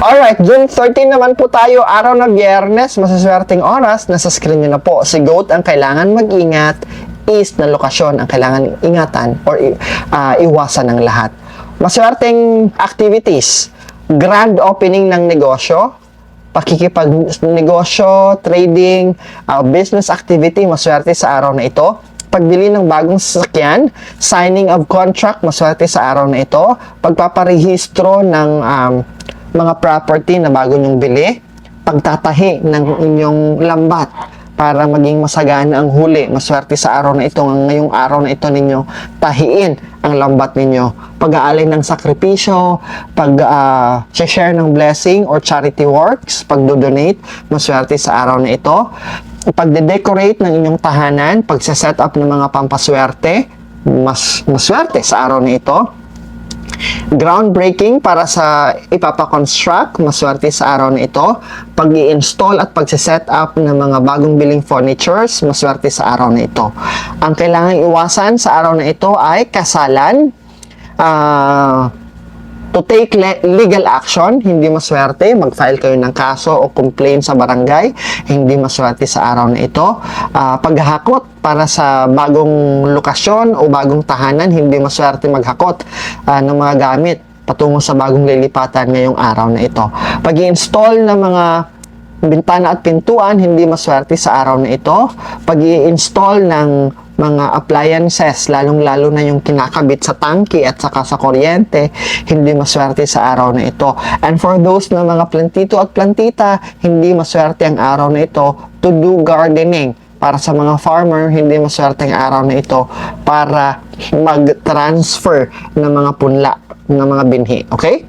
Alright, June 13 naman po tayo, araw na Biyernes, masaswerteng oras, nasa screen nyo na po. Si Goat ang kailangan mag-ingat, East na lokasyon ang kailangan ingatan or iwasan ng lahat. Maswerteng activities, grand opening ng negosyo, pakikipagnegosyo, trading, business activity, maswerte sa araw na ito. Pagbili ng bagong sasakyan, signing of contract, maswerte sa araw na ito. Pagpaparehistro ng mga property na bago nyong bili, pagtatahi ng inyong lambat para maging masagana ang huli, maswerte sa araw na ito. Ngayong araw na ito ninyo tahiin ang lambat ninyo. Pag-aalay ng sakripisyo, pag-share ng blessing or charity works, pag-donate, maswerte sa araw na ito. Pagde-decorate ng inyong tahanan, pagse-set up ng mga pampaswerte, maswerte sa araw na ito. Groundbreaking para sa ipapakonstruct, maswerte sa araw na ito. Pag-i-install at pagse-set up ng mga bagong biling furnitures, maswerte sa araw na ito. Ang kailangan iwasan sa araw na ito ay kasalan, to take legal action, hindi maswerte, mag-file kayo ng kaso o complaint sa barangay, hindi maswerte sa araw na ito. Paghahakot para sa bagong lokasyon o bagong tahanan, hindi maswerte maghakot ng mga gamit patungo sa bagong lilipatan ngayong araw na ito. Pag-i-install ng mga bintana at pintuan, hindi maswerte sa araw na ito. Pag-i-install ng mga appliances, lalong-lalo na yung kinakabit sa tangke at saka sa kuryente, hindi maswerte sa araw na ito. And for those na mga plantito at plantita, hindi maswerte ang araw na ito to do gardening. Para sa mga farmer, hindi maswerte ang araw na ito para mag-transfer ng mga punla, ng mga binhi. Okay?